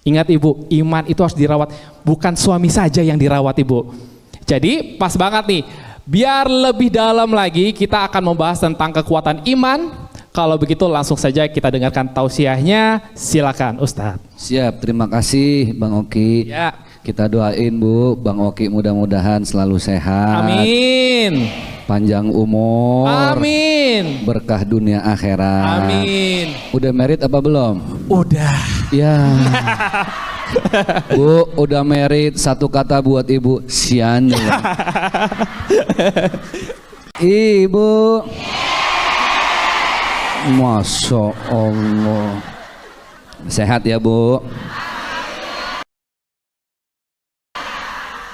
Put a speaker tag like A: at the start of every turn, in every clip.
A: Ingat ibu, iman itu harus dirawat, bukan suami saja yang dirawat ibu. Jadi pas banget nih, biar lebih dalam lagi kita akan membahas tentang kekuatan iman. Kalau begitu langsung saja kita dengarkan tausiahnya, silakan Ustadz.
B: Siap, terima kasih Bang Oki.
A: Ya.
B: Kita doain Bu, Bang Oki mudah-mudahan selalu sehat.
A: Amin.
B: Panjang umur.
A: Amin.
B: Berkah dunia akhirat.
A: Amin.
B: Udah married apa belum?
A: Udah.
B: Ya. Bu, udah married, satu kata buat ibu, sian. Ibu. Masya Allah. Sehat ya Bu.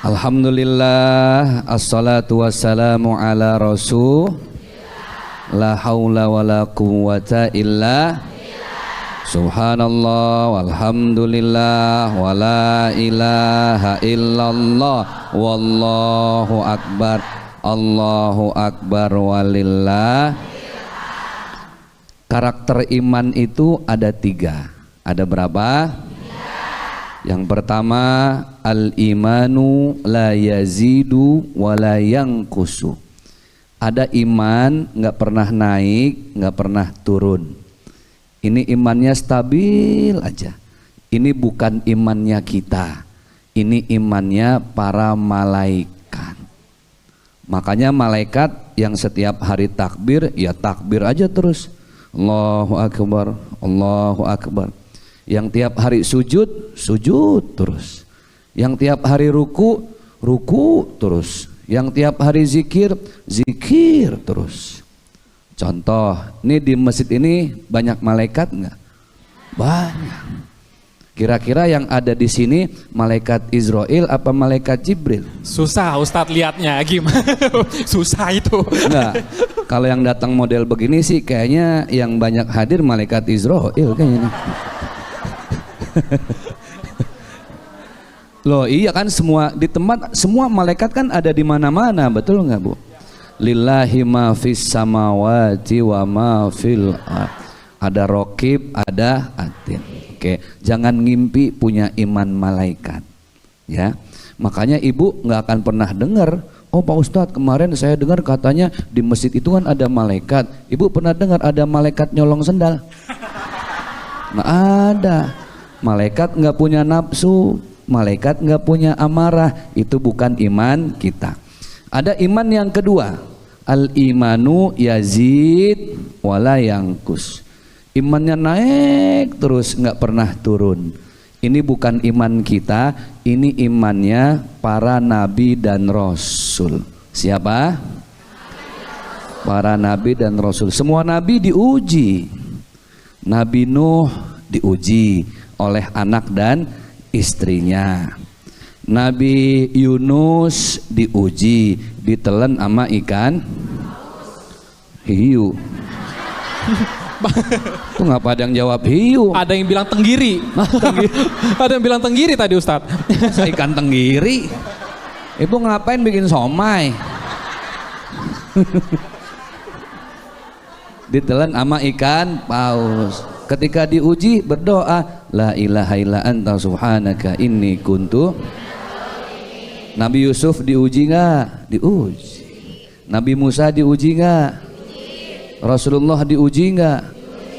B: Alhamdulillah, assalatu wassalamu ala rasul. La haula wa la quwwata illa subhanallah walhamdulillah wa la ilaha illallah wallahu akbar. Allahu akbar walillah. Karakter iman itu ada 3. Ada berapa? Yang pertama, al-imanu la yazidu wa la yanqusu. Ada iman nggak pernah naik, nggak pernah turun. Ini imannya stabil aja. Ini bukan imannya kita. Ini imannya para malaikat. Makanya malaikat yang setiap hari takbir, ya takbir aja terus. Allahu akbar, Allahu akbar. Yang tiap hari sujud, sujud terus. Yang tiap hari ruku, ruku terus. Yang tiap hari zikir, zikir terus. Contoh, ini di masjid ini banyak malaikat enggak? Banyak. Kira-kira yang ada di sini malaikat Israel apa malaikat Jibril?
A: Susah Ustadz lihatnya gimana? Susah itu.
B: Enggak. Kalau yang datang model begini sih kayaknya yang banyak hadir malaikat Israel kayaknya. Loh iya kan, semua di tempat, semua malaikat kan ada di mana-mana, betul nggak Bu? Lillahi ma fis samawati wa ma fil ard. Ada rokib, ada atin. Oke, jangan ngimpi punya iman malaikat, ya. Makanya ibu nggak akan pernah dengar, oh Pak Ustadz kemarin saya dengar katanya di masjid itu kan ada malaikat. Ibu pernah dengar ada malaikat nyolong sendal? Nggak ada. Malaikat nggak punya nafsu, malaikat nggak punya amarah, itu bukan iman kita. Ada iman yang kedua, al-imanu yazid wala yankus. Imannya naik terus, nggak pernah turun. Ini bukan iman kita, ini imannya para nabi dan rasul. Siapa? Para nabi dan rasul. Semua nabi diuji. Nabi Nuh diuji oleh anak dan istrinya. Nabi Yunus diuji, ditelan sama ikan hiu. Tuh ngapa ada yang jawab hiu?
A: Ada yang bilang tenggiri. Ada yang bilang tenggiri tadi Ustadz.
B: Ikan tenggiri. Ibu ngapain bikin somai? Ditelan sama ikan paus. Ketika diuji berdoa, la ilaha illa anta subhanaka inni kuntu. Nabi Yusuf diuji nggak? Diuji. Nabi Musa diuji nggak? Rasulullah diuji nggak?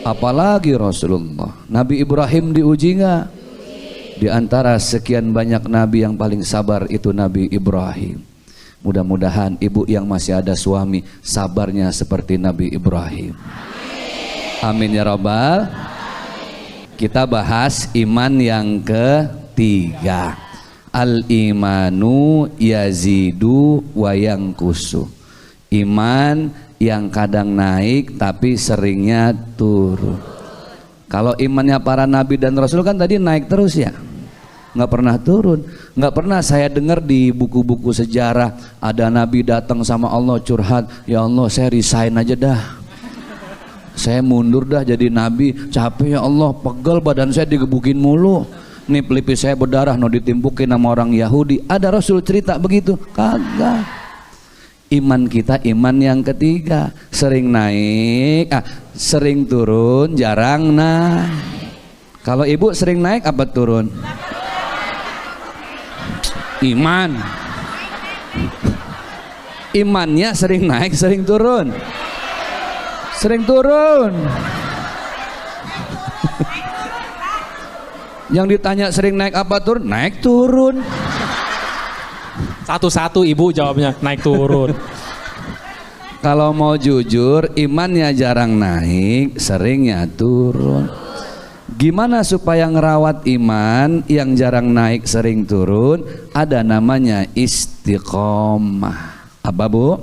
B: Apalagi Rasulullah. Nabi Ibrahim diuji nggak? Di antara sekian banyak nabi yang paling sabar itu Nabi Ibrahim. Mudah-mudahan ibu yang masih ada suami sabarnya seperti Nabi Ibrahim. Amin ya Rabbal. Kita bahas iman yang ketiga. Al-imanu yazidu wa yanqusu. Iman yang kadang naik tapi seringnya turun. Kalau imannya para nabi dan rasul kan tadi naik terus ya, nggak pernah turun. Nggak pernah saya dengar di buku-buku sejarah ada nabi datang sama Allah curhat, ya Allah saya resign aja dah, saya mundur dah jadi nabi, capek ya Allah, pegel badan saya digebukin mulu, nih pelipis saya berdarah, no ditimpukin sama orang Yahudi. Ada rasul cerita begitu? Kagak. Iman kita iman yang ketiga, sering naik, sering turun, jarang naik. Kalau ibu sering naik apa turun? Iman. Imannya sering naik, sering turun. Sering turun. Yang ditanya sering naik apa turun? Naik turun.
A: Satu-satu ibu jawabnya, naik turun.
B: Kalau mau jujur, imannya jarang naik, seringnya turun. Gimana supaya ngerawat iman yang jarang naik, sering turun? Ada namanya istiqomah. Apa bu?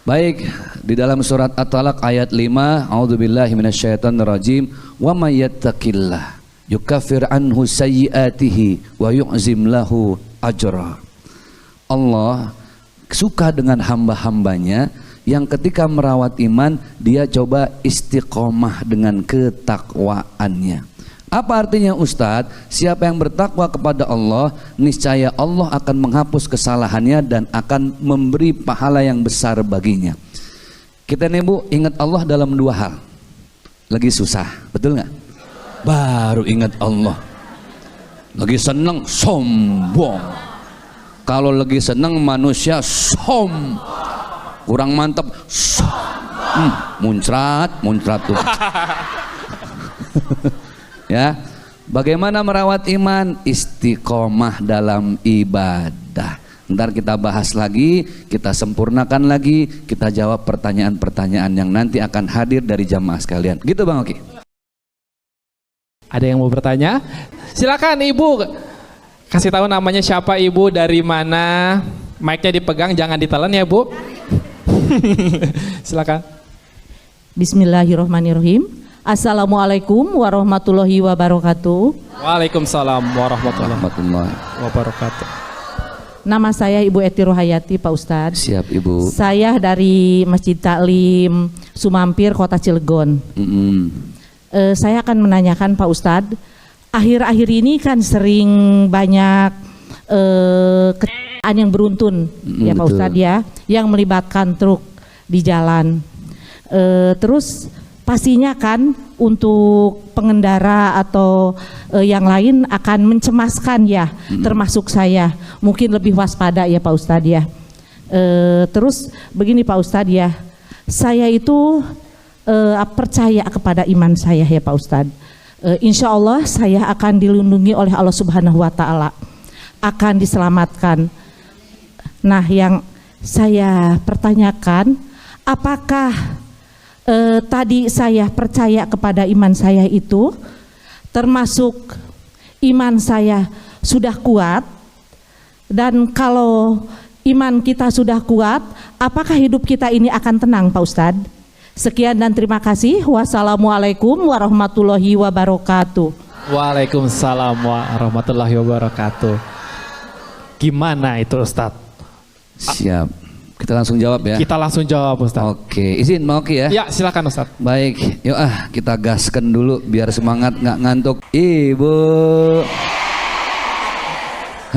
B: Baik, di dalam surat At-Talaq ayat 5, a'udzubillahi minasyaitonirrajim, wa may yattaqillah yukaffir anhu sayyiatihi wa yu'zim lahu ajra. Allah suka dengan hamba-hambanya yang ketika merawat iman dia coba istiqomah dengan ketakwaannya. Apa artinya Ustadz? Siapa yang bertakwa kepada Allah, niscaya Allah akan menghapus kesalahannya dan akan memberi pahala yang besar baginya. Kita nih bu, ingat Allah dalam dua hal. Lagi susah, betul nggak? Baru ingat Allah. Lagi seneng, sombong. Kalau lagi seneng manusia kurang mantap, muncrat tuh. Ya, bagaimana merawat iman? Istiqomah dalam ibadah. Ntar kita bahas lagi, kita sempurnakan lagi, kita jawab pertanyaan-pertanyaan yang nanti akan hadir dari jamaah sekalian. Gitu Bang Oki.
A: Ada yang mau bertanya? Silakan ibu. Kasih tahu namanya siapa ibu, dari mana. Mic-nya dipegang, jangan ditelan ya bu. Silakan.
C: Bismillahirrahmanirrahim. Assalamualaikum warahmatullahi wabarakatuh.
A: Waalaikumsalam warahmatullahi wabarakatuh.
C: Nama saya Ibu Eti Rohayati, Pak Ustadz.
B: Siap Ibu.
C: Saya dari Masjid Taklim Sumampir, Kota Cilegon. Saya akan menanyakan Pak Ustadz, akhir-akhir ini kan sering banyak kecelakaan yang beruntun, ya Pak Ustadz ya, yang melibatkan truk di jalan. Terus pastinya kan untuk pengendara atau yang lain akan mencemaskan ya, termasuk saya. Mungkin lebih waspada ya Pak Ustadz ya. Terus begini Pak Ustadz ya, saya itu percaya kepada iman saya ya Pak Ustadz. Insya Allah saya akan dilindungi oleh Allah Subhanahu Wa Taala, akan diselamatkan. Nah yang saya pertanyakan, apakah tadi saya percaya kepada iman saya itu termasuk iman saya sudah kuat, dan kalau iman kita sudah kuat, apakah hidup kita ini akan tenang Pak Ustadz? Sekian dan terima kasih. Wassalamualaikum warahmatullahi wabarakatuh.
A: Waalaikumsalam warahmatullahi wabarakatuh. Gimana itu Ustadz?
B: Siap. Kita langsung jawab ya.
A: Kita langsung jawab Ustadz.
B: Oke, izin mau Oki ya?
A: Ya silakan Ustadz.
B: Baik, yuk kita gaskan dulu biar semangat nggak ngantuk. Ibu,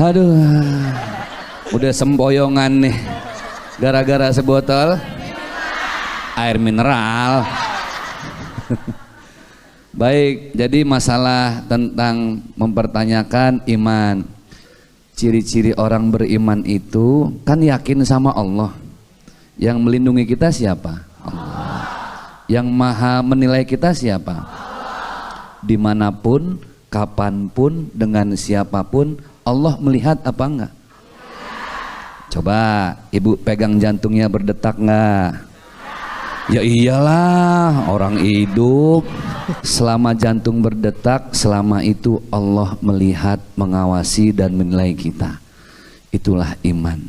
B: aduh, udah sempoyongan nih, gara-gara sebotol air mineral. Baik, jadi masalah tentang mempertanyakan iman. Ciri-ciri orang beriman itu kan yakin sama Allah. Yang melindungi kita siapa? Allah. Yang maha menilai kita siapa? Dimanapun, kapanpun, dengan siapapun, Allah melihat apa enggak? Coba ibu pegang jantungnya, berdetak enggak? Ya iyalah, orang hidup selama jantung berdetak, selama itu Allah melihat, mengawasi dan menilai kita. Itulah iman.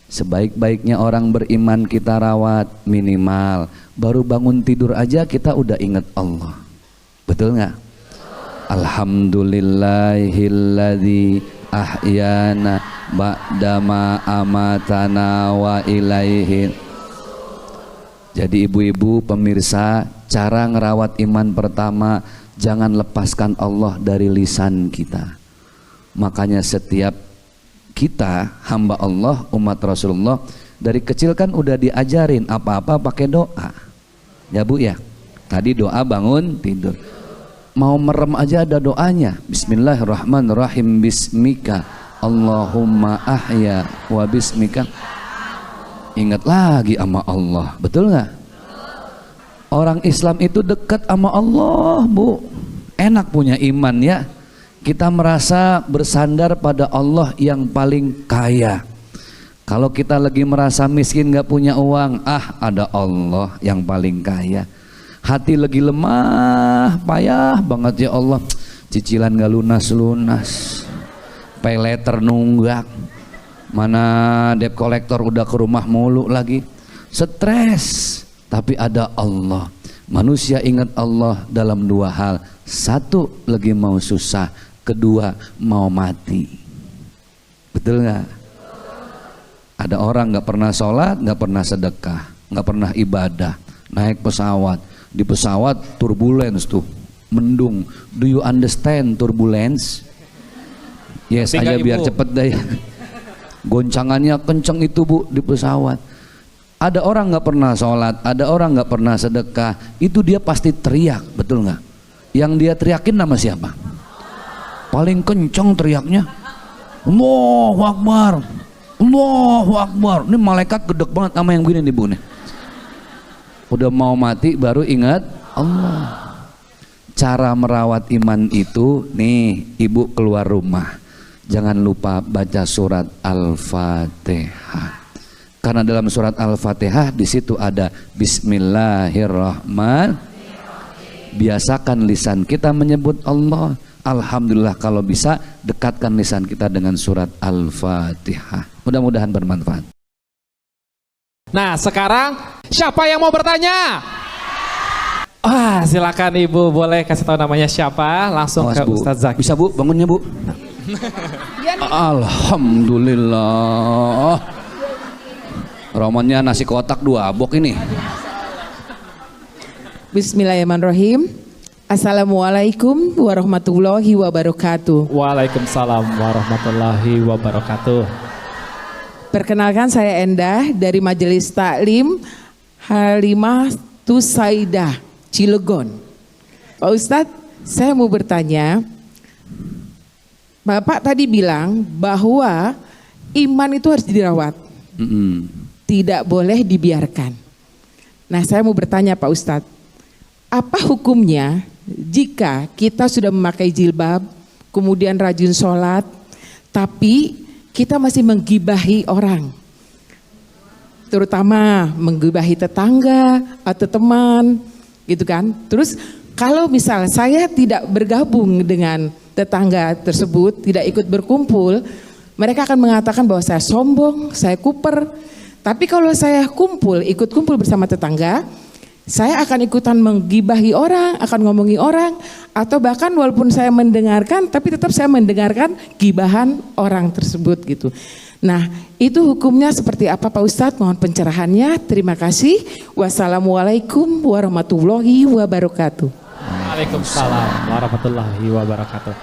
B: Sebaik-baiknya orang beriman kita rawat, minimal baru bangun tidur aja kita udah ingat Allah. Betul nggak? Alhamdulillahilladzi ahyana ba'dama amatana wa ilaihi. Jadi ibu-ibu pemirsa, cara ngerawat iman pertama, jangan lepaskan Allah dari lisan kita. Makanya setiap kita hamba Allah, umat Rasulullah, dari kecil kan udah diajarin apa-apa pakai doa. Ya Bu ya, tadi doa bangun tidur. mau merem aja ada doanya. Bismillahirrahmanirrahim. Bismika Allahumma ahya wa bismika. Ingat lagi sama Allah, betul nggak? Orang Islam itu dekat sama Allah, Bu. Enak punya iman ya. Kita merasa bersandar pada Allah yang paling kaya. Kalau kita lagi merasa miskin nggak punya uang, ada Allah yang paling kaya. Hati lagi lemah, payah banget ya Allah. Cicilan nggak lunas-lunas, pay letter nunggak, mana debt collector udah ke rumah mulu lagi, stres. Tapi ada Allah. Manusia ingat Allah dalam dua hal. Satu, lagi mau susah. Kedua, mau mati. Betul nggak? Ada orang nggak pernah sholat, nggak pernah sedekah, nggak pernah ibadah, naik pesawat, di pesawat turbulence tuh, mendung. Do you understand turbulence? Yes aja biar cepet deh. Goncangannya kenceng itu, Bu, di pesawat. Ada orang nggak pernah sholat, ada orang nggak pernah sedekah, itu dia pasti teriak, betul nggak? Yang dia teriakin nama siapa? Paling kenceng teriaknya, Allahu Akbar, Allahu Akbar. Ini malaikat gedek banget sama yang begini nih, Bu nih. Udah mau mati baru ingat Allah. Cara merawat iman itu nih, Ibu keluar rumah, jangan lupa baca surat Al-Fatihah. Karena dalam surat Al-Fatihah di situ ada Bismillahirrahmanirrahim. Biasakan lisan kita menyebut Allah. Alhamdulillah, kalau bisa dekatkan lisan kita dengan surat Al-Fatihah. Mudah-mudahan bermanfaat.
A: Nah, sekarang siapa yang mau bertanya? Silakan Ibu, boleh kasih tahu namanya siapa? Langsung ke Ustadz Zaki.
B: Bisa, Bu, bangunnya, Bu. Alhamdulillah. Romannya nasi kotak 2 abok ini.
D: Bismillahirrahmanirrahim. Assalamualaikum warahmatullahi wabarakatuh.
A: Waalaikumsalam warahmatullahi wabarakatuh.
D: Perkenalkan, saya Endah dari Majelis Taklim Halimah Tusaidah, Cilegon. Pak Ustadz, saya mau bertanya. Bapak tadi bilang bahwa iman itu harus dirawat. Tidak boleh dibiarkan. Nah, saya mau bertanya Pak Ustadz, apa hukumnya jika kita sudah memakai jilbab, kemudian rajin sholat, tapi kita masih menggibahi orang, terutama menggibahi tetangga atau teman, gitu kan? Terus kalau misal saya tidak bergabung dengan tetangga tersebut, tidak ikut berkumpul, mereka akan mengatakan bahwa saya sombong, saya kuper. Tapi kalau saya ikut kumpul bersama tetangga, saya akan ikutan menggibahi orang, akan ngomongi orang, atau bahkan walaupun saya mendengarkan, tapi tetap saya mendengarkan gibahan orang tersebut gitu. Nah, itu hukumnya seperti apa Pak Ustadz? Mohon pencerahannya. Terima kasih. Wassalamualaikum warahmatullahi wabarakatuh.
A: Waalaikumsalam warahmatullahi wabarakatuh.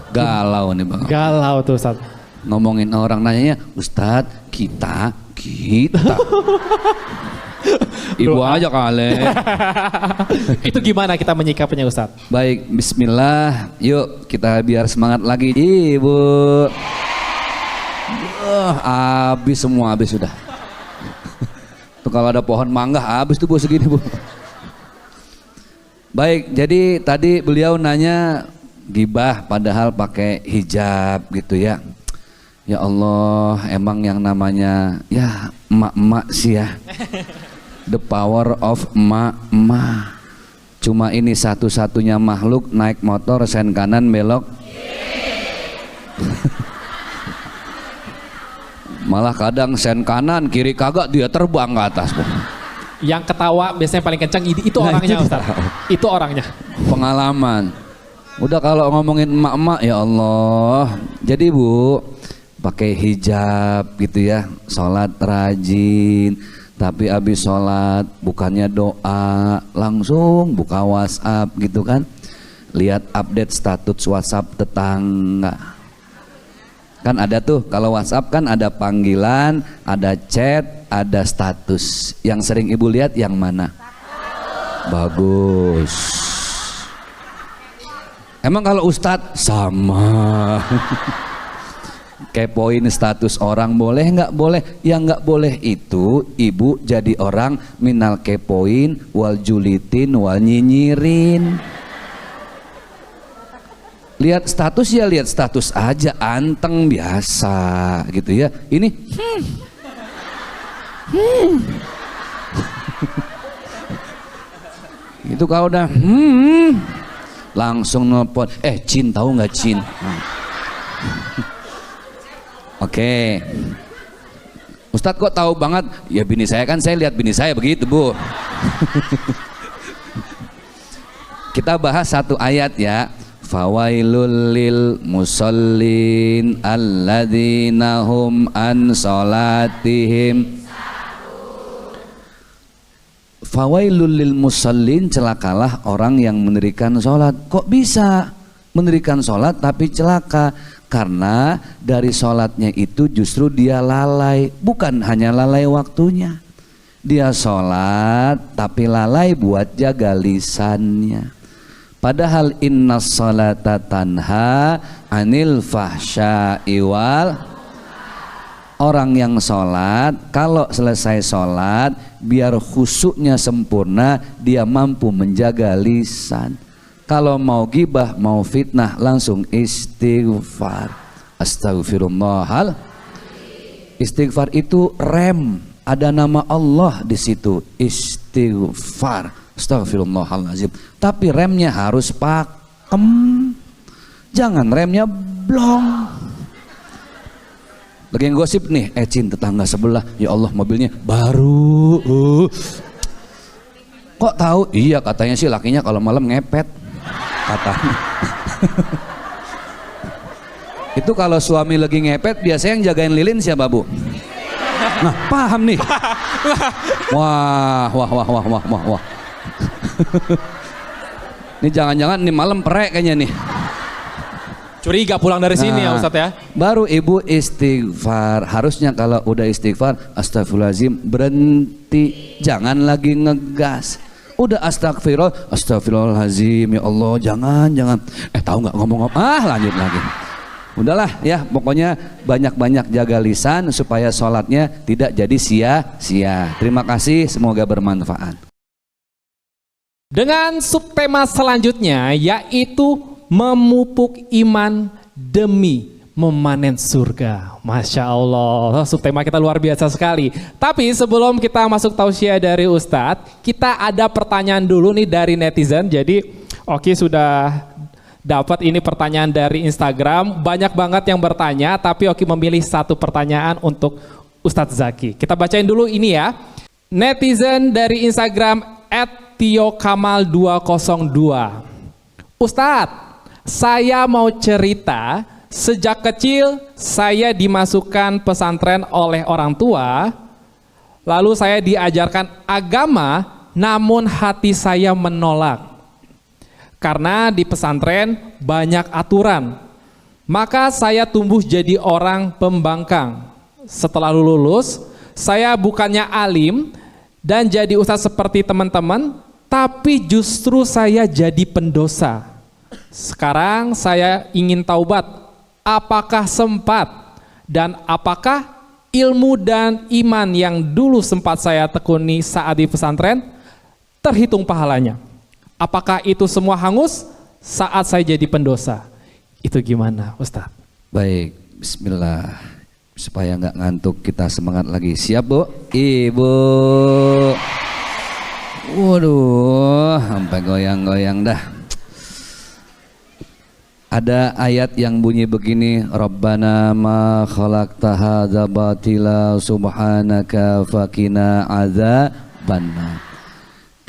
B: Galau nih Bang.
A: Galau tuh Ustadz.
B: Ngomongin orang nanyanya, Ustadz kita. Ibu aja kali.
A: Itu gimana kita menyikapinya Ustadz?
B: Baik, bismillah. Yuk kita biar semangat lagi. Ibu. Habis semua, habis sudah. Tuh kalau ada pohon mangga habis tuh Bu segini, Bu. Baik, jadi tadi beliau nanya gibah padahal pakai hijab gitu ya. Ya Allah, emang yang namanya ya emak-emak sih ya. The power of emak-emak. Cuma ini satu-satunya makhluk naik motor sen kanan belok. Malah kadang sen kanan kiri kagak dia terbang ke atas.
A: Yang ketawa biasanya paling kencang itu orangnya Ustaz. Itu orangnya.
B: Pengalaman. Udah kalau ngomongin emak-emak ya Allah. Jadi Bu, pakai hijab gitu ya, sholat rajin, tapi habis sholat bukannya doa, langsung buka WhatsApp gitu kan, lihat update status WhatsApp tetangga. Kan ada tuh, kalau WhatsApp kan ada panggilan, ada chat, ada status. Yang sering Ibu lihat yang mana? Bagus. Emang kalau Ustadz sama. Kepoin status orang boleh nggak boleh? Yang nggak boleh itu ibu jadi orang minal kepoin wal julitin wal nyinyirin. Lihat status ya lihat status aja, anteng biasa gitu ya. Ini itu kalau udah langsung nelpon, Cin tahu nggak Cin? Oke. Ustadz kok tahu banget? Ya bini saya kan, saya lihat bini saya begitu bu. Kita bahas satu ayat ya. Fawailul lil musallin alladzina hum an salatihim. Fawailul lil musallin, celakalah orang yang mendirikan sholat. Kok bisa mendirikan sholat tapi celaka? Karena dari sholatnya itu justru dia lalai. Bukan hanya lalai waktunya, dia sholat tapi lalai buat jaga lisannya. Padahal innas sholata tanha anil fahsya'i wal. Orang yang sholat, kalau selesai sholat, biar khusyuknya sempurna, dia mampu menjaga lisan. Kalau mau gibah, mau fitnah, langsung istighfar. Astagfirullahal. Istighfar itu rem, ada nama Allah di situ. Istighfar. Astagfirullahaladzim. Tapi remnya harus pakem. Jangan remnya blong. Lagi yang gosip nih, Cin tetangga sebelah, ya Allah mobilnya baru. Kok tahu? Iya katanya sih lakinya kalau malam ngepet. Katanya. Itu kalau suami lagi ngepet biasanya yang jagain lilin siapa bu? Nah paham nih. Wah. Ini jangan-jangan nih malam perek kayaknya nih.
A: Curiga pulang dari sini ya Ustadz ya.
B: Baru ibu istighfar. Harusnya kalau udah istighfar, astagfirullahaladzim, berhenti, jangan lagi ngegas. Udah astagfirullahaladzim, ya Allah, jangan. Tahu nggak ngomong lanjut lagi. Udahlah ya, pokoknya banyak-banyak jaga lisan supaya sholatnya tidak jadi sia-sia. Terima kasih, semoga bermanfaat.
A: Dengan subtema selanjutnya yaitu memupuk iman demi memanen surga. Masya Allah, subtema kita luar biasa sekali. Tapi sebelum kita masuk tausiah dari Ustadz, kita ada pertanyaan dulu nih dari netizen. Jadi Oki sudah dapat ini pertanyaan dari Instagram. Banyak banget yang bertanya, tapi Oki memilih satu pertanyaan untuk Ustadz Zaki. Kita bacain dulu ini ya. Netizen dari Instagram @tiokamal202. Ustadz, saya mau cerita. Sejak kecil saya dimasukkan pesantren oleh orang tua, lalu saya diajarkan agama, namun hati saya menolak. Karena di pesantren banyak aturan, maka saya tumbuh jadi orang pembangkang. Setelah lulus, saya bukannya alim dan jadi ustadz seperti teman-teman, tapi justru saya jadi pendosa. Sekarang saya ingin taubat. Apakah sempat dan apakah ilmu dan iman yang dulu sempat saya tekuni saat di pesantren terhitung pahalanya? Apakah itu semua hangus saat saya jadi pendosa? Itu gimana Ustadz?
B: Baik, bismillah. Supaya nggak ngantuk kita semangat lagi. Siap bu? Ibu. Waduh, sampai goyang-goyang dah. Ada ayat yang bunyi begini, Rabbana ma khalaqta hadza batila subhanaka faqina adzabannar.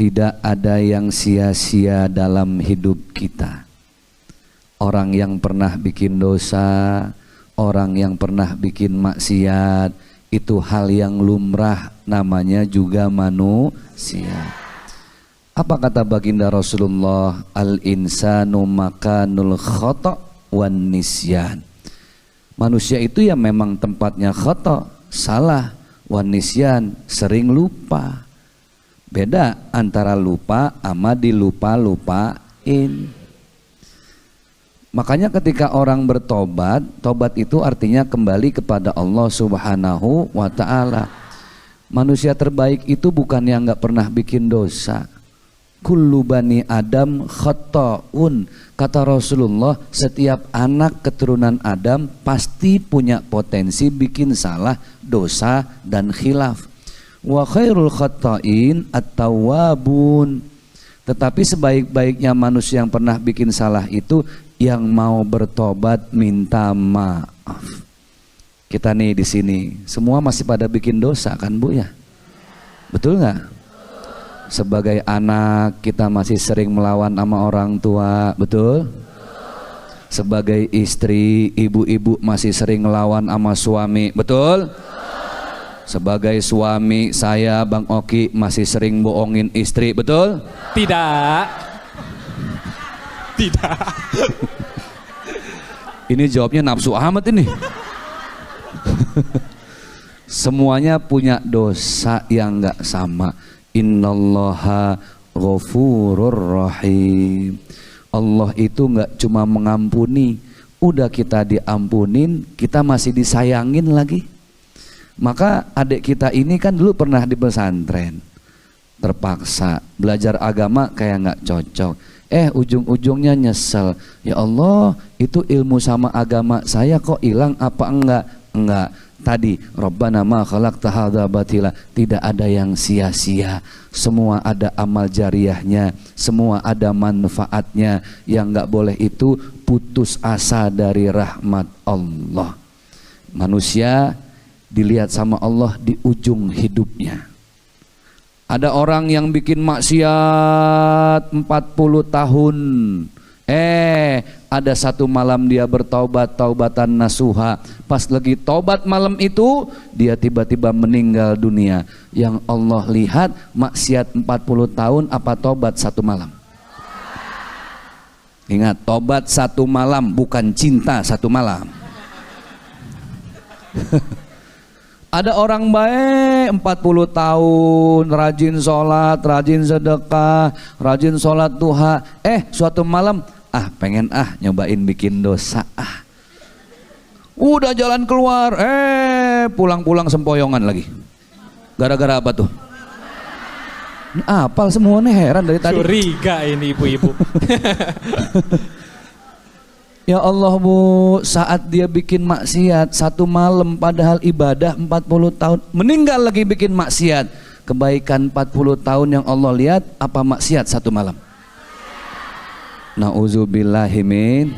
B: Tidak ada yang sia-sia dalam hidup kita. Orang yang pernah bikin dosa, orang yang pernah bikin maksiat, itu hal yang lumrah, namanya juga manusia. Apa kata baginda Rasulullah? Al-insanu makanul khata' wan nisyan. Manusia itu ya memang tempatnya khata', salah, wan nisyan, sering lupa. Beda antara lupa sama dilupa-lupain. Makanya ketika orang bertobat, tobat itu artinya kembali kepada Allah Subhanahu wa ta'ala. Manusia terbaik itu bukan yang gak pernah bikin dosa. Kullu bani Adam khata'un. Kata Rasulullah, setiap anak keturunan Adam pasti punya potensi bikin salah, dosa dan khilaf. Wa khairul khata'in at-tawwabun. Tetapi sebaik-baiknya manusia yang pernah bikin salah itu yang mau bertobat minta maaf. Kita nih di sini semua masih pada bikin dosa kan Bu ya? Betul nggak? Sebagai anak kita masih sering melawan sama orang tua, betul? Sebagai istri, ibu-ibu masih sering ngelawan sama suami, betul? Sebagai suami saya Bang Oki masih sering bohongin istri, betul?
A: Tidak. Tidak.
B: Ini jawabnya nafsu amat ini. Semuanya punya dosa yang nggak sama. Innallaha ghafurur rahim. Allah itu nggak cuma mengampuni, udah kita diampunin, kita masih disayangin lagi. Maka adik kita ini kan dulu pernah di pesantren, terpaksa belajar agama kayak nggak cocok. Ujung-ujungnya nyesel. Ya Allah, itu ilmu sama agama saya kok hilang apa enggak? Enggak. Tadi Rabbana ma khalaqta hadza batila, tidak ada yang sia-sia. Semua ada amal jariahnya, semua ada manfaatnya. Yang enggak boleh itu putus asa dari rahmat Allah. Manusia dilihat sama Allah di ujung hidupnya. Ada orang yang bikin maksiat 40 tahun. Ada satu malam dia bertaubat, taubatan nasuha. Pas lagi taubat malam itu, dia tiba-tiba meninggal dunia. Yang Allah lihat maksiat 40 tahun apa taubat satu malam? Ingat, taubat satu malam, bukan cinta satu malam. Ada orang baik 40 tahun, rajin sholat, rajin sedekah, rajin sholat duha. Suatu malam, pengen nyobain bikin dosa. Udah jalan keluar, pulang-pulang sempoyongan lagi. Gara-gara apa tuh? Ini apal semua nih, heran dari tadi.
A: Curiga ini ibu-ibu.
B: Ya Allah Bu, saat dia bikin maksiat satu malam padahal ibadah 40 tahun, meninggal lagi bikin maksiat. Kebaikan 40 tahun yang Allah lihat apa maksiat satu malam? Nauzubillahimin.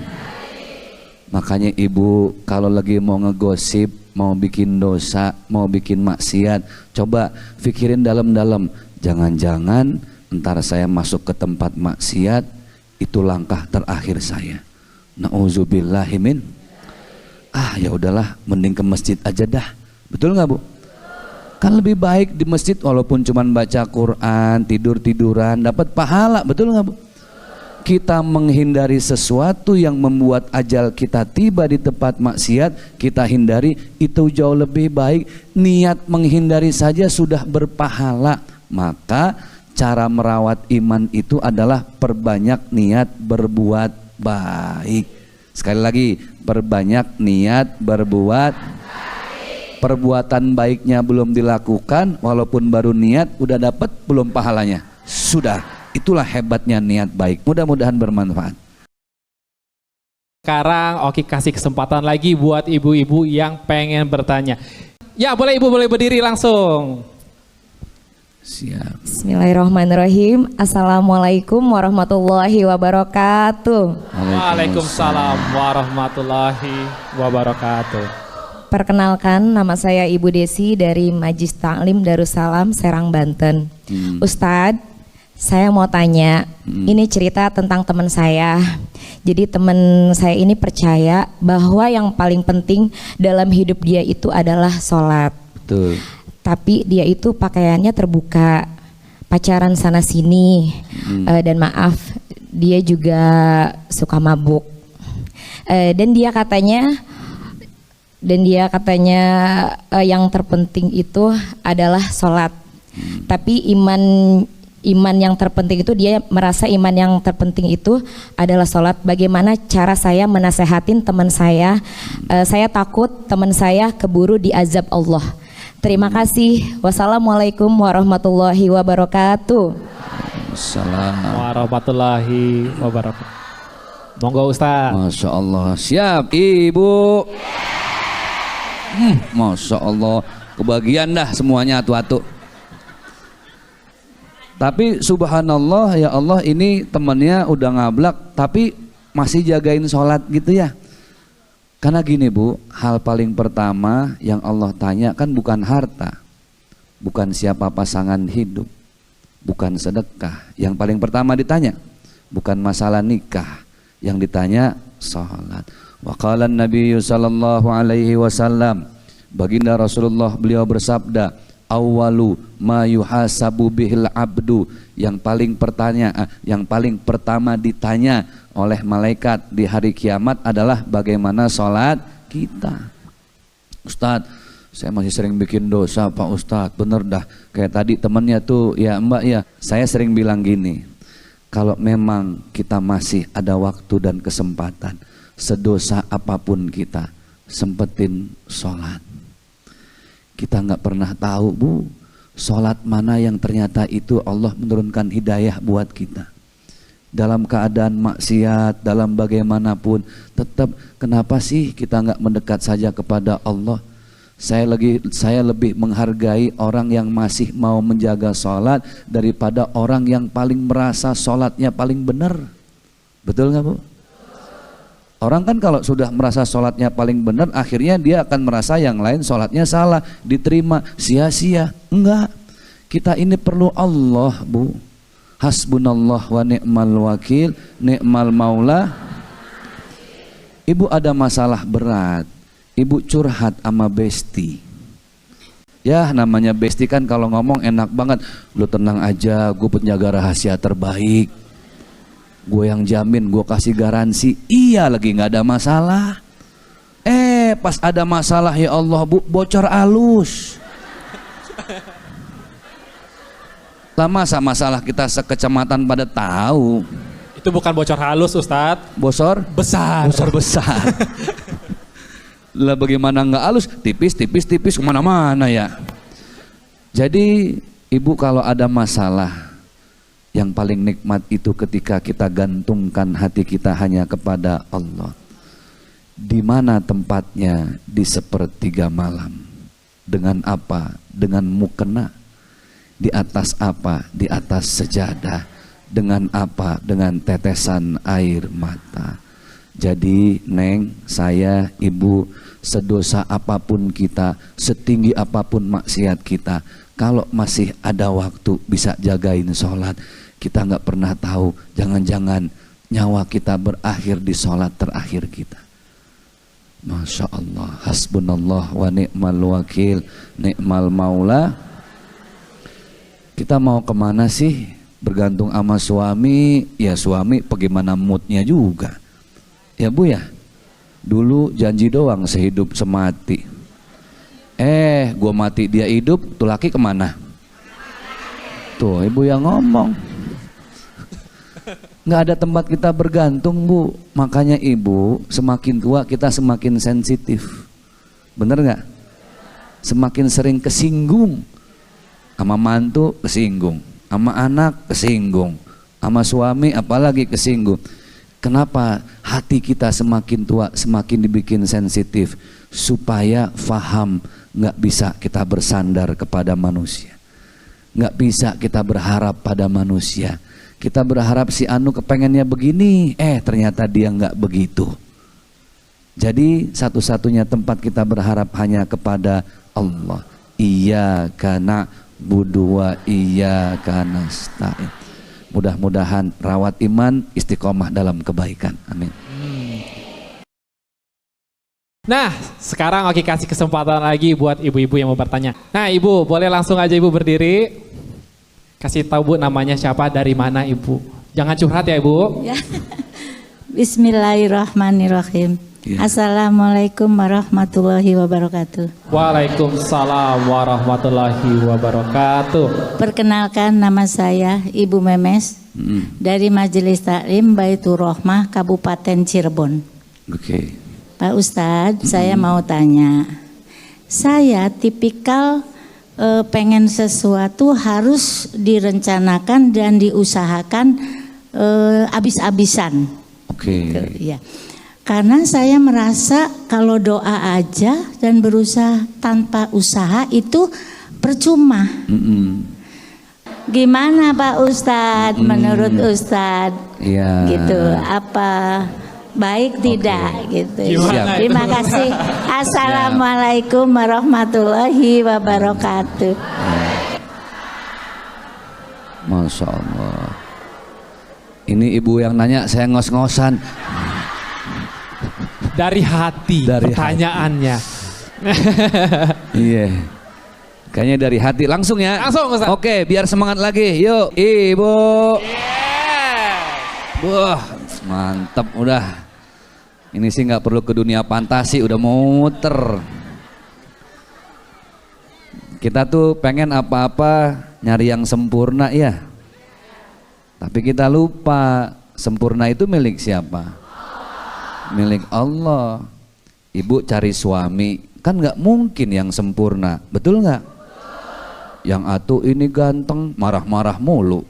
B: Makanya ibu kalau lagi mau ngegosip, mau bikin dosa, mau bikin maksiat, coba pikirin dalam-dalam. Jangan-jangan entar saya masuk ke tempat maksiat, itu langkah terakhir saya. Nauzubillahimin. Ya udahlah, mending ke masjid aja dah. Betul nggak Bu? Kan lebih baik di masjid walaupun cuman baca Quran, tidur-tiduran, dapat pahala. Betul nggak Bu? Kita menghindari sesuatu yang membuat ajal kita tiba di tempat maksiat, kita hindari, itu jauh lebih baik. Niat menghindari saja sudah berpahala. Maka cara merawat iman itu adalah perbanyak niat berbuat baik. Sekali lagi, perbanyak niat berbuat baik. Perbuatan baiknya belum dilakukan, walaupun baru niat udah dapat belum pahalanya. Sudah, itulah hebatnya niat baik. Mudah-mudahan bermanfaat.
A: Sekarang Oki kasih kesempatan lagi buat ibu-ibu yang pengen bertanya. Ya boleh ibu, boleh berdiri langsung.
B: Siap.
E: Bismillahirrahmanirrahim. Assalamualaikum warahmatullahi wabarakatuh.
A: Waalaikumsalam warahmatullahi wabarakatuh.
E: Perkenalkan, nama saya Ibu Desi dari Majlis Taklim Darussalam Serang, Banten. Ustadz, saya mau tanya, ini cerita tentang teman saya. Jadi teman saya ini percaya bahwa yang paling penting dalam hidup dia itu adalah sholat.
B: Betul.
E: Tapi dia itu pakaiannya terbuka, pacaran sana sini, dan maaf, dia juga suka mabuk. Dan dia katanya yang terpenting itu adalah sholat. Tapi iman yang terpenting itu, dia merasa iman yang terpenting itu adalah sholat. Bagaimana cara saya menasehatin teman saya? Saya takut teman saya keburu diazab Allah. Terima kasih. Wassalamualaikum warahmatullahi wabarakatuh.
B: Assalamualaikum
A: Warahmatullahi wabarakatuh. Monggo Ustaz.
B: Masya Allah. Siap Ibu. Masya Allah. Kebagian dah semuanya atu-atu. Tapi subhanallah ya Allah, ini temennya udah ngablak tapi masih jagain sholat gitu ya. Karena gini Bu, hal paling pertama yang Allah tanya kan bukan harta, bukan siapa pasangan hidup, bukan sedekah. Yang paling pertama ditanya bukan masalah nikah, yang ditanya sholat. Wa qala Nabi sallallahu alaihi wasallam, baginda Rasulullah beliau bersabda, awwalu ma yuhasabu bihil abdu, yang paling pertama ditanya oleh malaikat di hari kiamat adalah bagaimana sholat kita. Ustadz, saya masih sering bikin dosa Pak Ustadz. Bener dah, kayak tadi temennya tuh, ya Mbak ya, saya sering bilang gini, kalau memang kita masih ada waktu dan kesempatan, sedosa apapun kita, sempetin sholat. Kita nggak pernah tahu Bu, sholat mana yang ternyata itu Allah menurunkan hidayah buat kita. Dalam keadaan maksiat, dalam bagaimanapun, tetap kenapa sih kita nggak mendekat saja kepada Allah? Saya lebih menghargai orang yang masih mau menjaga sholat daripada orang yang paling merasa sholatnya paling benar. Betul nggak Bu? Orang kan kalau sudah merasa sholatnya paling benar, akhirnya dia akan merasa yang lain sholatnya salah, diterima, sia-sia. Enggak, kita ini perlu Allah Bu. Hasbunallah wa ni'mal wakil, ni'mal maula. Ibu ada masalah berat, ibu curhat sama besti. Ya namanya besti kan kalau ngomong enak banget. Lu tenang aja, gue penjaga rahasia terbaik, gue yang jamin, gue kasih garansi. Iya lagi nggak ada masalah. Pas ada masalah ya Allah Bu, bocor alus. Lah masa masalah kita sekecamatan pada tahu.
A: Itu bukan bocor halus Ustadz.
B: Bocor
A: Besar.
B: bocor besar. Lah bagaimana nggak halus? Tipis kemana-mana ya. Jadi ibu kalau ada masalah, yang paling nikmat itu ketika kita gantungkan hati kita hanya kepada Allah. Di mana tempatnya? Di sepertiga malam. Dengan apa? Dengan mukena. Di atas apa? Di atas sejadah. Dengan apa? Dengan tetesan air mata. Jadi Neng, saya, Ibu, sedosa apapun kita, setinggi apapun maksiat kita, kalau masih ada waktu bisa jagain sholat. Kita nggak pernah tahu, jangan-jangan nyawa kita berakhir di sholat terakhir kita. Masya Allah, hasbunallah wa ni'mal wakil, ni'mal maula. Kita mau kemana sih? Bergantung sama suami, ya suami bagaimana moodnya juga. Ya Bu ya, dulu janji doang sehidup semati. Gua mati dia hidup, tuh laki kemana? Tuh ibu yang ngomong. Nggak ada tempat kita bergantung Bu. Makanya ibu, semakin tua kita semakin sensitif. Bener nggak? Semakin sering kesinggung. Sama mantu kesinggung, sama anak kesinggung, sama suami apalagi kesinggung. Kenapa? Hati kita semakin tua semakin dibikin sensitif, supaya faham nggak bisa kita bersandar kepada manusia, nggak bisa kita berharap pada manusia. Kita berharap si Anu kepengennya begini, ternyata dia nggak begitu. Jadi satu-satunya tempat kita berharap hanya kepada Allah. Iyyaka na'budu wa iyyaka nasta'in. Mudah-mudahan rawat iman, istiqomah dalam kebaikan. Amin.
A: Nah, sekarang Oki kasih kesempatan lagi buat ibu-ibu yang mau bertanya. Nah, Ibu, boleh langsung aja Ibu berdiri. Kasih tahu Bu namanya siapa, dari mana Ibu. Jangan curhat ya Ibu.
F: Ya. Bismillahirrahmanirrahim.
B: Ya.
F: Assalamualaikum warahmatullahi wabarakatuh.
A: Waalaikumsalam warahmatullahi wabarakatuh.
F: Perkenalkan, nama saya Ibu Memes dari Majelis Taklim Baitur Rohmah Kabupaten Cirebon.
B: Oke.
F: Pak Ustadz, saya mau tanya. Saya tipikal pengen sesuatu harus direncanakan dan diusahakan abis-abisan.
B: Oke.
F: Ya. Karena saya merasa kalau doa aja dan berusaha tanpa usaha itu percuma. Gimana Pak Ustadz? Menurut Ustadz,
B: Iya.
F: gitu. Apa baik tidak gitu?
A: Gimana
F: Terima kasih. Assalamualaikum warahmatullahi wabarakatuh.
B: Masya Allah. Ini ibu yang nanya, saya ngos-ngosan.
A: Dari hati
B: Dari
A: pertanyaannya.
B: Iya. Kayaknya dari hati. Langsung ya.
A: Langsung, Ustaz.
B: Oke, biar semangat lagi. Yuk, Ibu. Wah, mantap udah. Ini sih nggak perlu ke dunia fantasi, udah muter. Kita tuh pengen apa-apa nyari yang sempurna ya. Tapi kita lupa, sempurna itu milik siapa? Milik Allah. Ibu cari suami, kan nggak mungkin yang sempurna, betul nggak? Yang atuh ini ganteng, marah-marah mulu.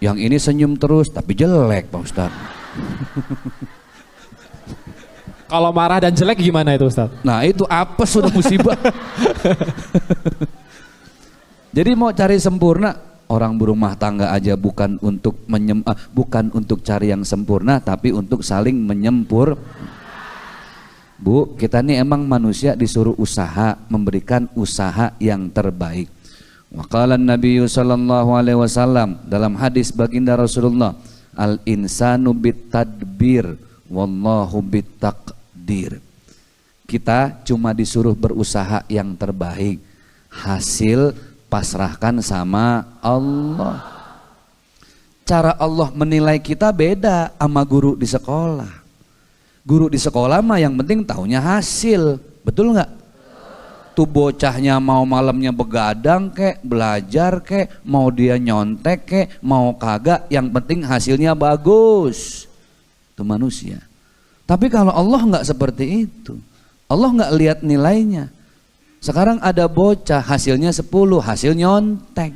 B: Yang ini senyum terus, tapi jelek Pak Ustadz.
A: Kalau marah dan jelek gimana itu Ustaz?
B: Nah itu apa sudah musibah. Jadi mau cari sempurna, orang berumah tangga aja bukan untuk bukan untuk cari yang sempurna, tapi untuk saling menyempur. Bu, kita ini emang manusia disuruh usaha, memberikan usaha yang terbaik. Wa qala Nabi sallallahu alaihi wasallam dalam hadis baginda Rasulullah, al insanu bitadbir wallahu bitaqdir. Kita cuma disuruh berusaha yang terbaik, hasil pasrahkan sama Allah. Cara Allah menilai kita beda sama guru di sekolah. Guru di sekolah mah yang penting taunya hasil, betul nggak? Tuh bocahnya mau malamnya begadang kek, belajar kek, mau dia nyontek kek, mau kagak, yang penting hasilnya bagus. Itu manusia. Tapi kalau Allah nggak seperti itu, Allah nggak lihat nilainya. Sekarang ada bocah hasilnya 10, hasil nyontek.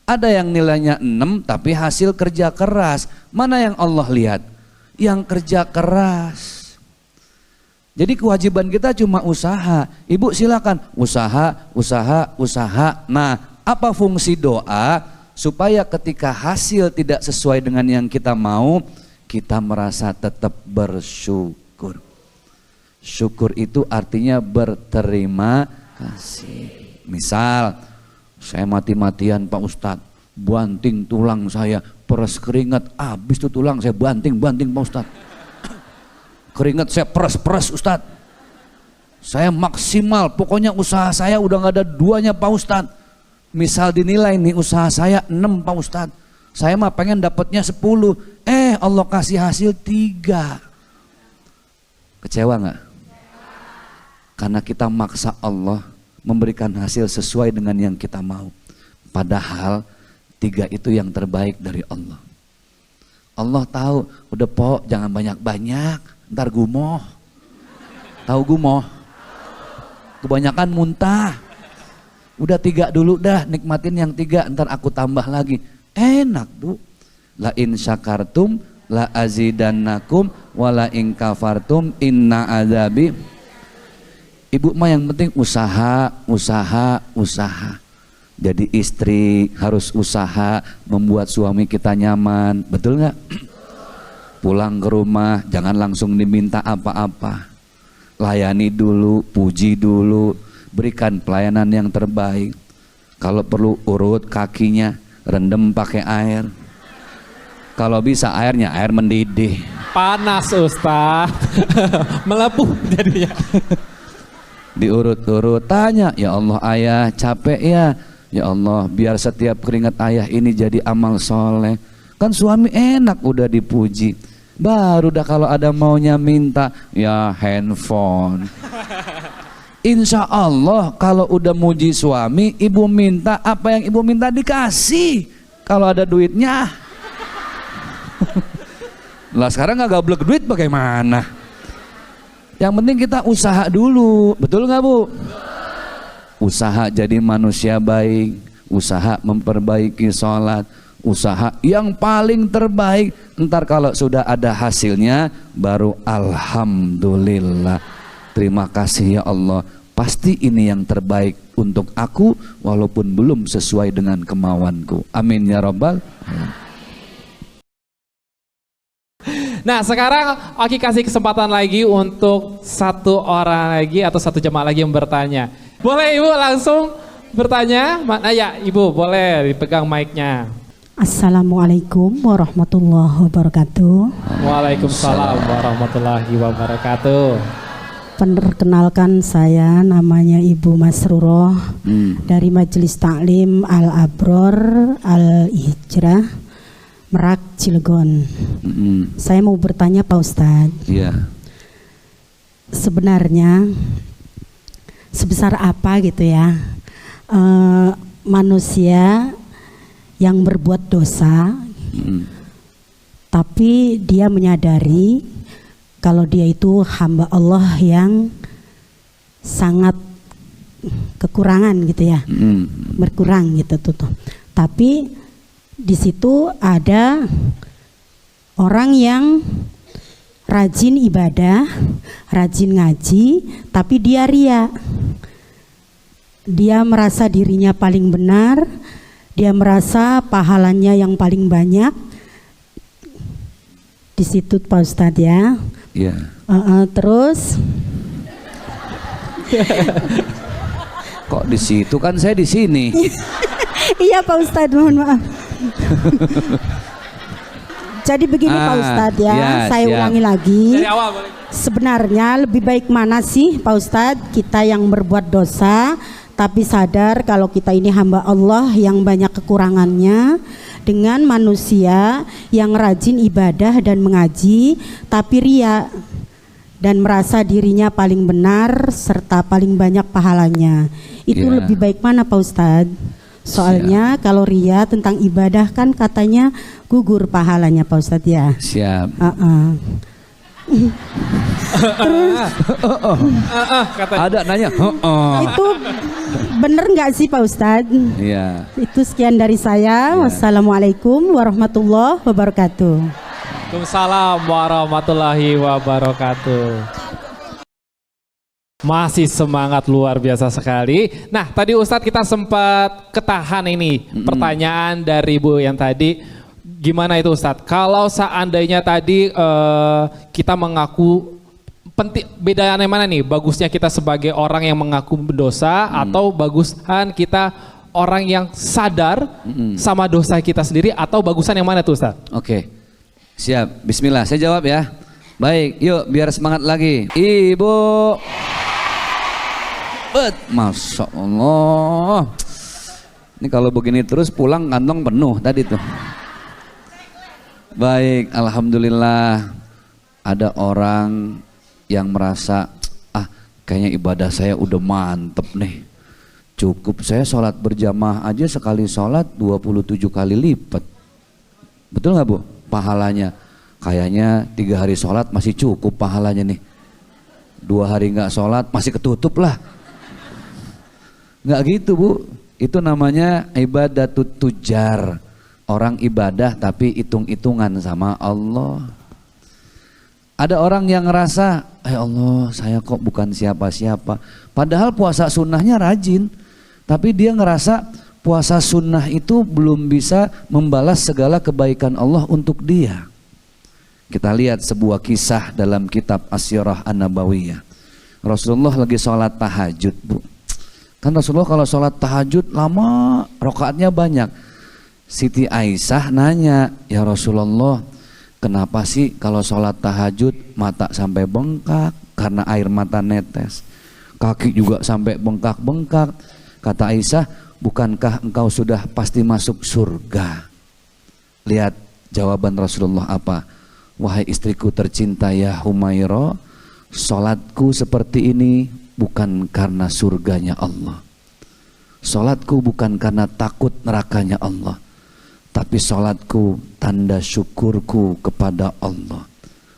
B: Ada yang nilainya 6 tapi hasil kerja keras. Mana yang Allah lihat? Yang kerja keras. Jadi kewajiban kita cuma usaha. Ibu silakan usaha, usaha, usaha. Nah, apa fungsi doa? Supaya ketika hasil tidak sesuai dengan yang kita mau, kita merasa tetap bersyukur. Syukur itu artinya berterima kasih. Misal, saya mati-matian Pak Ustadz, banting tulang saya, peres keringat, habis tuh tulang saya banting Pak Ustadz. Keringat saya peres Ustadz. Saya maksimal, pokoknya usaha saya udah gak ada duanya Pak Ustadz. Misal dinilai nih usaha saya 6 Pak Ustadz. Saya mah pengen dapatnya 10. Allah kasih hasil 3. Kecewa gak? Karena kita maksa Allah memberikan hasil sesuai dengan yang kita mau. Padahal 3 itu yang terbaik dari Allah. Allah tahu, udah Pok jangan banyak-banyak. Ntar gumoh. Tahu gumoh? Kebanyakan muntah. Udah 3 dulu dah, nikmatin yang 3, ntar aku tambah lagi. Enak Bu. La in syakartum la azidannakum wa la in kafartum inna azabi. Ibu mah yang penting usaha, usaha, usaha. Jadi istri harus usaha membuat suami kita nyaman, betul nggak? Pulang ke rumah jangan langsung diminta apa-apa. Layani dulu, puji dulu, berikan pelayanan yang terbaik. Kalau perlu urut kakinya, rendam pakai air. Kalau bisa airnya air mendidih.
A: Panas Ustaz. Melepuh jadinya.
B: Diurut-urut, tanya, ya Allah ayah capek ya. Ya Allah biar setiap keringat ayah ini jadi amal soleh. Kan suami enak udah dipuji. Baru dah kalau ada maunya minta, ya handphone. Insya Allah kalau udah muji suami, ibu minta apa yang ibu minta dikasih. Kalau ada duitnya. Lah sekarang nggak gablek duit bagaimana? Yang penting kita usaha dulu, betul nggak Bu? Usaha jadi manusia baik, usaha memperbaiki sholat, usaha yang paling terbaik. Ntar kalau sudah ada hasilnya, baru alhamdulillah. Terima kasih ya Allah, pasti ini yang terbaik untuk aku walaupun belum sesuai dengan kemauanku. Amin ya Rabbal.
A: Nah sekarang Oki kasih kesempatan lagi untuk satu orang lagi atau satu jemaah lagi yang bertanya. Boleh Ibu langsung bertanya? Ya Ibu boleh dipegang mic-nya.
G: Assalamualaikum warahmatullahi wabarakatuh.
A: Waalaikumsalam warahmatullahi wabarakatuh.
G: Perkenalkan saya namanya Ibu Masruroh dari Majelis Taklim Al-Abror Al-Hijrah Merak Cilegon. Saya mau bertanya Pak Ustadz.
B: Iya.
G: Sebenarnya sebesar apa gitu ya manusia yang berbuat dosa, tapi dia menyadari kalau dia itu hamba Allah yang sangat kekurangan gitu ya, berkurang gitu tuh. Tapi di situ ada orang yang rajin ibadah, rajin ngaji, tapi dia ria. Dia merasa dirinya paling benar, dia merasa pahalanya yang paling banyak. Di situ Pak Ustadz ya.
B: Iya.
G: Terus
B: kok di situ, kan saya di sini.
G: iya Pak Ustadz, mohon maaf. Jadi begini Pak Ustadz ya, saya ulangi lagi.
A: Dari awal boleh.
G: Sebenarnya lebih baik mana sih Pak Ustadz, kita yang berbuat dosa tapi sadar kalau kita ini hamba Allah yang banyak kekurangannya, dengan manusia yang rajin ibadah dan mengaji tapi ria dan merasa dirinya paling benar serta paling banyak pahalanya. Itu lebih baik mana Pak Ustadz? Soalnya kalau ria tentang ibadah kan katanya gugur pahalanya Pak Ustadz ya.
B: Siap.
G: Terus
B: ada nanya.
G: itu bener nggak sih Pak Ustadz?
B: Iya.
G: Itu sekian dari saya. Wassalamualaikum warahmatullahi wabarakatuh.
A: Waalaikumsalam warahmatullahi wabarakatuh. Masih semangat luar biasa sekali. Nah tadi Ustadz kita sempat ketahan ini pertanyaan dari Ibu yang tadi. Gimana itu Ustadz? Kalau seandainya tadi kita mengaku bedanya mana nih? Bagusnya kita sebagai orang yang mengaku berdosa atau bagusan kita orang yang sadar sama dosa kita sendiri, atau bagusan yang mana tuh Ustadz?
B: Oke. Siap. Bismillah, saya jawab ya. Baik, yuk biar semangat lagi. Ibu. Masya Allah. Ini kalau begini terus pulang kantong penuh tadi tuh. Baik, alhamdulillah ada orang yang merasa kayaknya ibadah saya udah mantep nih. Cukup saya sholat berjamaah aja sekali sholat 27 kali lipat. Betul nggak Bu? Pahalanya kayaknya 3 hari sholat masih cukup pahalanya nih. 2 hari nggak sholat masih ketutup lah. Nggak gitu Bu, itu namanya ibadatut tujar. Orang ibadah tapi hitung-hitungan sama Allah. Ada orang yang ngerasa, ya Allah saya kok bukan siapa-siapa. Padahal puasa sunnahnya rajin, tapi dia ngerasa puasa sunnah itu belum bisa membalas segala kebaikan Allah untuk dia. Kita lihat sebuah kisah dalam kitab As-Sirah An-Nabawiyah. Rasulullah lagi sholat tahajud Bu. Kan Rasulullah kalau sholat tahajud lama, rakaatnya banyak. Siti Aisyah nanya, ya Rasulullah, kenapa sih kalau sholat tahajud mata sampai bengkak karena air mata netes, kaki juga sampai bengkak-bengkak. Kata Aisyah, bukankah engkau sudah pasti masuk surga? Lihat jawaban Rasulullah apa? wahai istriku tercinta ya Humairah, sholatku seperti ini bukan karena surganya Allah. Sholatku bukan karena takut nerakanya Allah, tapi sholatku tanda syukurku kepada Allah.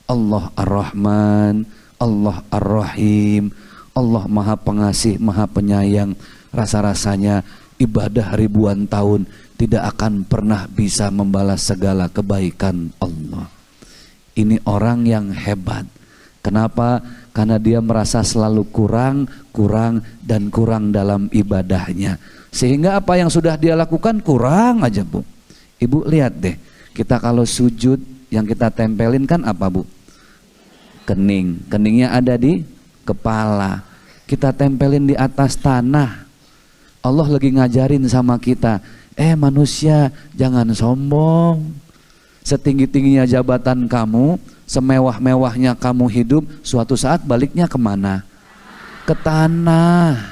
B: Allah Ar-Rahman, Allah Ar-Rahim, Allah Maha Pengasih, Maha Penyayang. Rasa-rasanya ibadah ribuan tahun tidak akan pernah bisa membalas segala kebaikan Allah. Ini orang yang hebat. Kenapa? Karena dia merasa selalu kurang dalam ibadahnya. Sehingga apa yang sudah dia lakukan kurang aja, Bu. Ibu lihat deh, kita kalau sujud yang kita tempelin kan apa, Bu? Kening. Keningnya ada di kepala. Kita tempelin di atas tanah. Allah lagi ngajarin sama kita, manusia jangan sombong. Setinggi-tingginya jabatan kamu, semewah-mewahnya kamu hidup, suatu saat baliknya kemana? Ke tanah.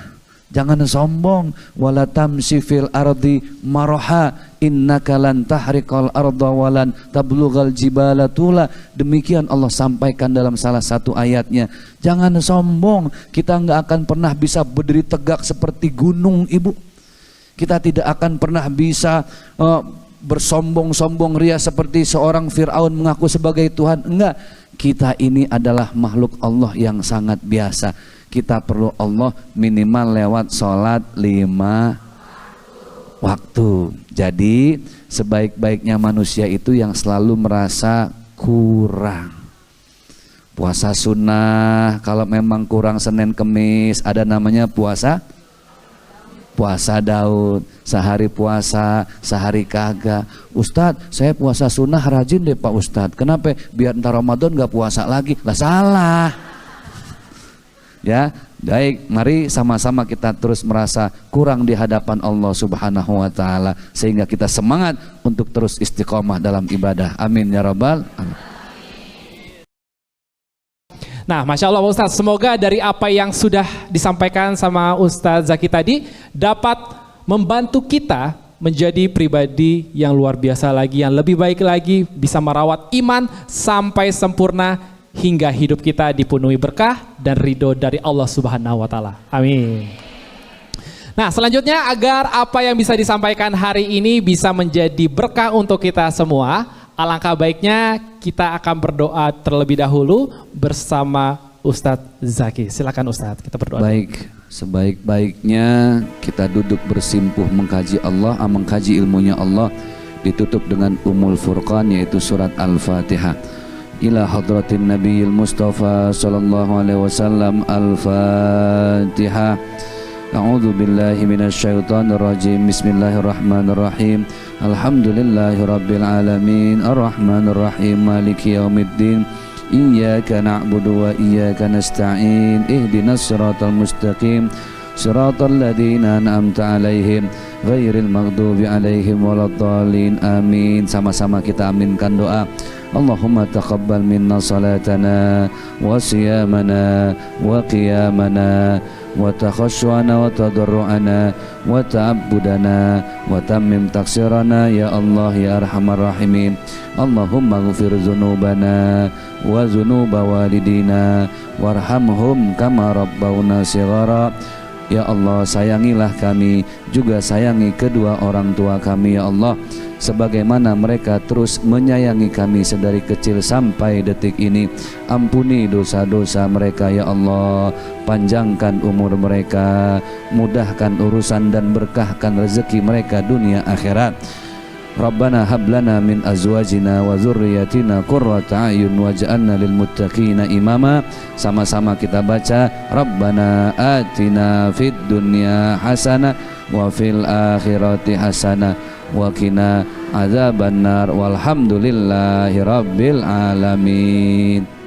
B: Jangan sombong. Wala tamshi fil ardi maraha innaka lan tahriqal arda walan tablughal jibala tula. Demikian Allah sampaikan dalam salah satu ayatnya. Jangan sombong. Kita enggak akan pernah bisa berdiri tegak seperti gunung, Ibu. Kita tidak akan pernah bisa bersombong-sombong ria seperti seorang Fir'aun mengaku sebagai Tuhan. Enggak. Kita ini adalah makhluk Allah yang sangat biasa. Kita perlu Allah minimal lewat sholat 5 waktu. Jadi sebaik-baiknya manusia itu yang selalu merasa kurang. Puasa sunnah, kalau memang kurang Senin Kemis, ada namanya puasa Daud. Sehari puasa, sehari kagak. Ustadz, saya puasa sunnah rajin deh Pak Ustadz. Kenapa? Biar ntar Ramadan gak puasa lagi. Lah salah. Ya, baik, mari sama-sama kita terus merasa kurang di hadapan Allah Subhanahu wa taala sehingga kita semangat untuk terus istiqomah dalam ibadah. Amin ya rabbal alamin.
A: Nah, Masya Allah Ustadz, semoga dari apa yang sudah disampaikan sama Ustadz Zaki tadi dapat membantu kita menjadi pribadi yang luar biasa lagi, yang lebih baik lagi, bisa merawat iman sampai sempurna hingga hidup kita dipenuhi berkah dan ridho dari Allah Subhanahu wa taala. Amin. Nah, selanjutnya agar apa yang bisa disampaikan hari ini bisa menjadi berkah untuk kita semua, alangkah baiknya kita akan berdoa terlebih dahulu bersama Ustadz Zaki. Silakan Ustadz, kita berdoa.
B: Baik, sebaik-baiknya kita duduk bersimpuh mengkaji Allah, mengkaji ilmunya Allah, ditutup dengan Ummul Furqan yaitu surat Al-Fatihah. Ila hadratin Nabiyil Mustafa sallallahu alaihi wasallam. Al-Fatihah. A'udzu billahi minasyaitonir rajim. Bismillahirrahmanirrahim. Alhamdulillahirabbil alamin. Arrahmanir rahim. Maliki yaumiddin. Iyyaka na'budu wa iyyaka nasta'in. Ihdinas siratal mustaqim. Siratal ladzina an'amta 'alaihim ghairil maghdubi 'alaihim waladdallin. Amin. Sama-sama kita aminkan doa. Allahumma taqabbal minna salatana wa siyamana wa qiyamana wa takhashwana wa tadarru'ana wa ta'abbudana wa tammim taksirana ya Allah ya arhamar rahimin. Allahumma ghfir dzunubana wa dzunuba walidina warhamhum kama rabbawna shighara. Ya Allah, sayangilah kami, juga sayangi kedua orang tua kami ya Allah, sebagaimana mereka terus menyayangi kami sedari kecil sampai detik ini. Ampuni dosa-dosa mereka ya Allah, panjangkan umur mereka, mudahkan urusan dan berkahkan rezeki mereka dunia akhirat. Rabbana hablana min azwajina wa dzurriyyatina qurrata a'yun waj'alna lil muttaqina imama. Sama-sama kita baca Rabbana atina fid dunya hasanah wa fil akhirati hasanah wa qina adzabannar walhamdulillahi rabbil alamin.